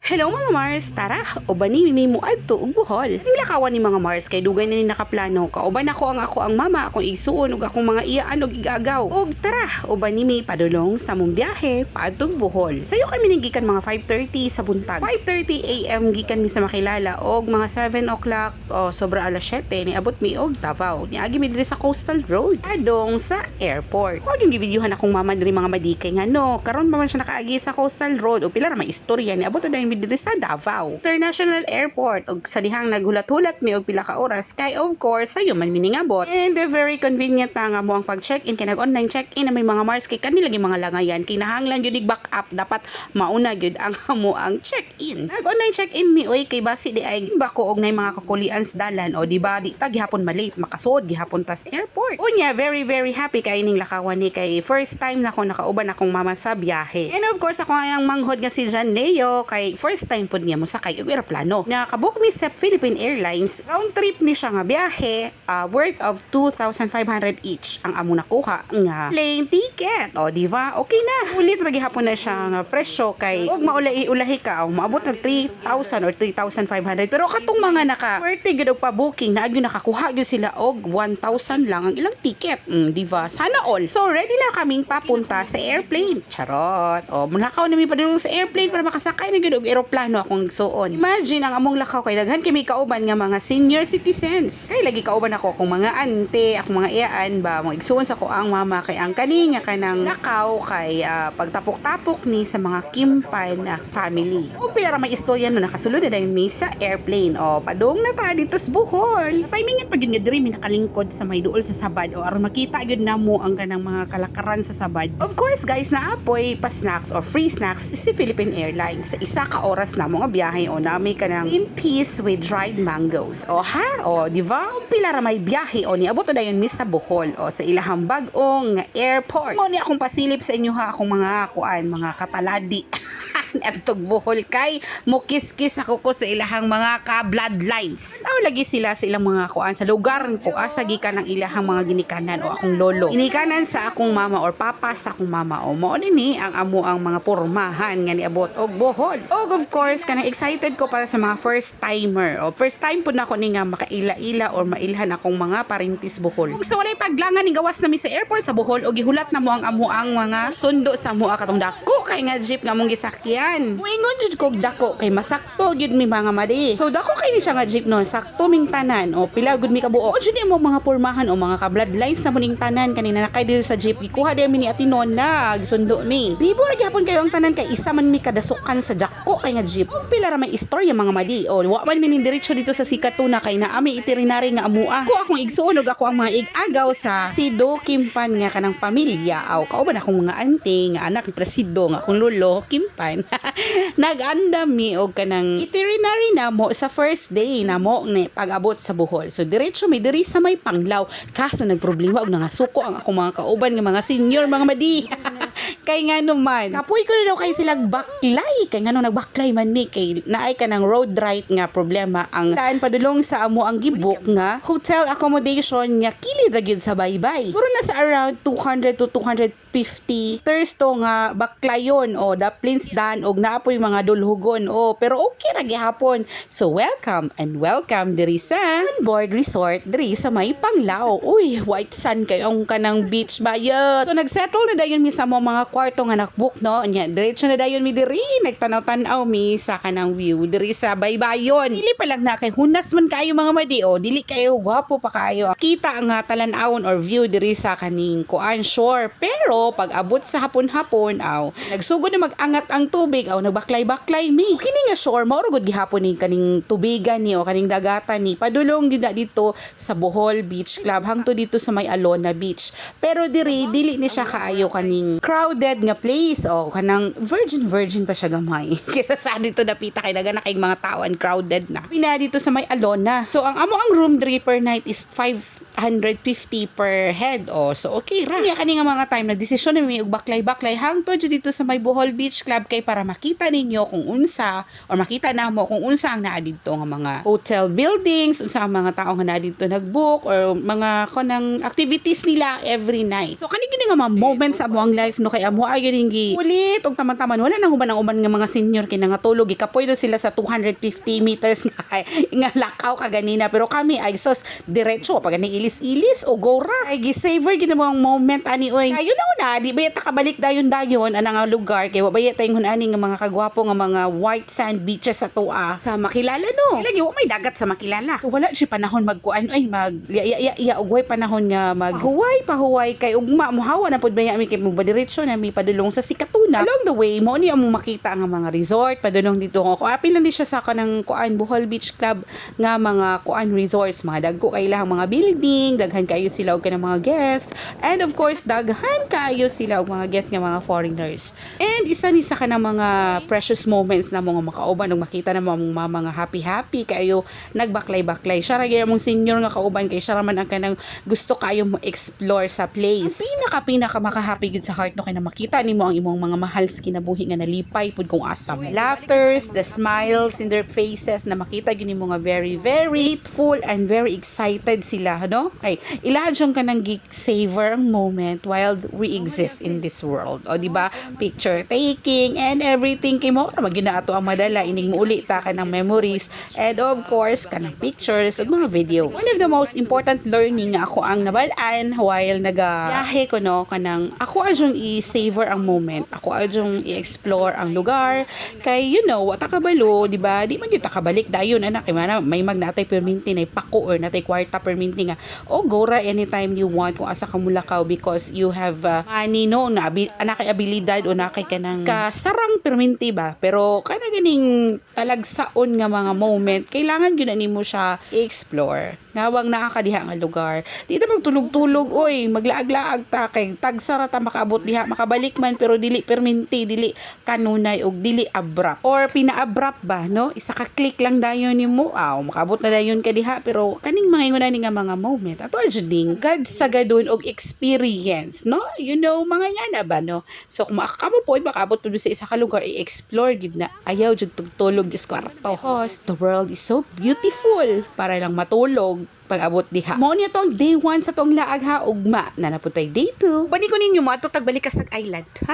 Hello mga Mars, tara, uban ni Mimi mo adto ug Bohol. Nilakawan ni mga Mars kay dugay na ni nakaplano. Kauban ako ang mama, akong igsuon ug akong mga iyaan ug igagaw. Ug tara, uban ni mi padulong sa mong biyahe paadto Bohol. Sayo kami gikan mga 5:30 sa buntag. 5:30 AM gikan mi sa Makilala og mga 7 o'clock o sobra alas 7 ni abot mi og Davao. Niagi mi diri sa Coastal Road padong sa airport. Kuha yung givideohan akong mama diri mga madikay nga no, karon pa man siya nakaagi sa Coastal Road o pila ra may istorya ni abot na diri sa Davao International Airport ug sa dihang naghulat-hulat mi og pila ka oras kay of course sayo man miningabot and very convenient na nga mo ang pag-check-in kay nag-online check-in na may mga Mars kay kanila gi mga langayan kinahanglan gyud back up dapat mauna gyud ang amo ang check-in. Nag-online check-in mi oy kay basi di ay bako og nay mga kakulian sa dalan o di ba di ta gihapon malate makasud gihapon tas airport. Unya very happy kay ning lakawan ni kay first time na ako nakauban akong mama sa biyahe. And of course ako ang manghod nga si Jan Leo kay first time pod niya mo sakay og eroplano. Nakabook mi sa Philippine Airlines. Round trip ni siya nga biyahe worth of 2,500 each ang amo nakuha nga plane ticket. O di ba? Okay na. Ulit ra gihapon na siya nga presyo kay og maulahi ka o maabot ng 3,000 or 3,500 pero katong mga naka swerte gyud og pa-booking na agyo nakakuha gyud sila og 1,000 lang ang ilang ticket. Di ba? Sana all. So ready na kaming papunta sa airplane. Charot. O mulakaw na mi padulong sa airplane para makasakay na gyud og eroplano akong suon. Imagine ang among lakaw kay daghan kami kauban nga mga senior citizens. Kay lagi kauban ako akong mga ante, akong mga iyaan ba, mga igsuon sa ko ang mama kay ang kani nga kanang lakaw kay pagtapok-tapok ni sa mga Kimpan family. O pila ra may istorya no nakasulod na dahil mi sa airplane. O padung na ta dito sa Bohol. Timingan pag yun nga diri mi nakalingkod sa may duol sa sabad o aron makita gyud namo ang kanang mga kalakaran sa sabad. Of course guys, naapoy pa snacks or free snacks si Philippine Airlines. Sa isa ka oras na mga biyahe o nami ka ng in peace with dried mangoes. O ha? O di ba? O pila ra may biyahe o niabot na dayon mi sa Bohol o sa ilahang bag-ong airport. Mo ni akong pasilip sa inyo ha akong mga kuan, mga kataladi. Adtog Bohol kay mukis-kis ako ko sa ilahang mga ka-bloodlines. Aw lagi sila sa ilang mga kuan sa lugar ko asa gikan ang ilahang mga ginikanan o akong lolo. Ginikanan sa akong mama or papa sa akong mama o mao ni ang amo ang mga pormahan nga niabot og Bohol. Og of course kanang excited ko para sa mga first timer. O first time pud nako ni nga makaila-ila or mailhan akong mga parintis Bohol. So walay paglangan ni gawas nami sa airport sa Bohol og gihulat na mo ang amo ang mga sundo sa mua katong dako kay nga jeep nga mong gisakyan. Muingon jud kog dako kay masakto gyud mi mga madi. So dako kay ni siya nga jeep no, sakto ming tanan o pila gud mi kabuo. O jud mo mga pormahan o mga ka-bloodlines na muning tanan kanina nakay diri sa jeep. Gikuha din mi ni atinon na gisundo mi. Bibo ra gyapon kayo ang tanan kay isa man mi kadasukan sa dako kay nga jeep. O pila ra may istorya mga madi. O wa man mi diretso dito sa Sikatuna kay naami itinerary nga amua. Ko akong igsuon og ako ang mga igagaw sa Sido Kimpan nga kanang pamilya. Aw kauban akong mga auntie nga anak ni Presido nga akong lolo Kimpan. Nag-andam mi og kanang itinerary na mo sa first day na mo ni pag-abot sa Bohol. So diretso mi diri sa may Panglao. Kaso nagproblema og nangasuko ang akong mga kauban nga mga senior mga madi. Kay nga naman kapoy ko na daw kay silang baklay kay nga nagbaklay man mi kay naay ka ng road right nga problema ang daan padulong sa amo ang gibuk nga hotel accommodation nga kilid ra gyud sa baybay. Puro na sa around 200 to 250 Thursday nga baklayon o daplins dan og naapoy mga dulhugon o pero okay ra gihapon. So welcome diri sa Onboard Resort diri sa may Panglao. Uy, white sand kayo ang kanang beach bayot. So nagsettle na dayon mi sa mga kwarto nga nakbook no. Nya diretso na dayon mi diri nagtanaw-tanaw mi sa kanang view diri sa baybayon. Dili pa lang na kay hunas man kayo mga madi o dili kayo gwapo pa kayo. Kita nga talan-awon or view diri sa kaning kuan shore. Pero pag abot sa hapon-hapon aw nagsugod na mag-angat ang tubig aw nagbaklay-baklay mi. Kini nga shore mao gud gihapon ni kaning tubigan ni o kaning dagatan ni padulong gid dito sa Bohol Beach Club hangtod dito sa may Alona Beach. Pero diri dili ni siya kaayo kaning crowded nga place o kanang virgin pa siya gamay. Kaysa sa dito napita kay daga na kay mga tao and crowded na. Pina dito sa may Alona. So ang amo ang room diri per night is 5 150 per head. So okay ra. Kaya kani nga mga time na desisyon na may baklay-baklay hangtod jud dito sa may Bohol Beach Club kay para makita ninyo kung unsa or makita namo kung unsa ang naa dito nga mga hotel buildings, unsa ang mga tao nga naa dito nag-book or mga kanang activities nila every night. So kani gini nga mga moments sa amo ang life no kay amo ay gini ulit og taman-taman wala nang uban nga mga senior kay nangatulog ikapoy do sila sa 250 meters nga lakaw kaganina pero kami ay sos diretso pag ni ilis-ilis o go ra ay gisavor gid mo ang moment ani oy ayo na di ba ta kabalik dayon anang nga lugar kay wa ba tayong ani nga mga kagwapo nga mga white sand beaches sa tuwa sa makilala no lagi wa may dagat sa makilala so wala si panahon magkuan ay mag iya ugway panahon nga maghuway pahuway kay ugma muhawa na pud baya mi kay mo diretso na mi padulong sa Sikatuna along the way mo ni amo makita nga mga resort padulong dito ko apil lang di siya sa kanang kuan Bohol Beach Club nga mga kuan resorts mga dagko kay ilang mga building daghan kayo sila og kanang mga guests and of course daghan kayo sila og mga guests nga mga foreigners and isa ni sa kanang mga precious moments na mga makauban og makita na mga happy kayo nagbaklay-baklay siya ra gyud mong senior nga kauban kay siya ra man ang kanang gusto kayo mo explore sa place ang pinaka makahappy gid sa heart no kay na makita nimo ang imong mga mahal sa kinabuhi nga nalipay pud kung asa laughters the smiles in their faces na makita gid nimo nga very grateful and very excited sila no kay ilahan ka nang savor ang moment while we exist in this world o di ba picture taking and everything kay mo ra magyud na ato ang madala ining muuli ta kanang memories and of course kanang pictures ug mga videos one of the most important learning nga ako ang nabal-an while nagabiyahe ko no kanang ako adjong i-savor ang moment ako adjong i-explore ang lugar kay you know wa ta kabalo di ba di man gyud ta kabalik dayon anak kay mana may magnatay perminti na pako or natay kwarta perminti nga o go ra anytime you want kung asa ka mulakaw because you have money no na anak kay abilidad o nakay kanang kasarang perminti ba pero kana ganing talagsaon nga mga moment kailangan gyud nimo siya i-explore ngawang nakakadiha nga lugar dito magtulog-tulog oy maglaag-laag ta kay tagsara ta makaabot diha makabalik man pero dili perminti dili kanunay og dili abrupt or pina-abrupt ba no isa ka click lang dayon nimo makaabot na dayon ka diha pero kaning mga inguna ni nga mga moment ato adjuding God sa gadon og experience no you know mga yana ba no so kung makakamo pod makaabot pud sa isa ka lugar i-explore gid na ayaw jud tugtulog dis kwarto because the world is so beautiful para lang matulog pag-abot diha. Mo niya tong day 1 sa tong laag ha ugma na naputay day 2. Bani ko ninyo mo ato tagbalik ka sa island ha.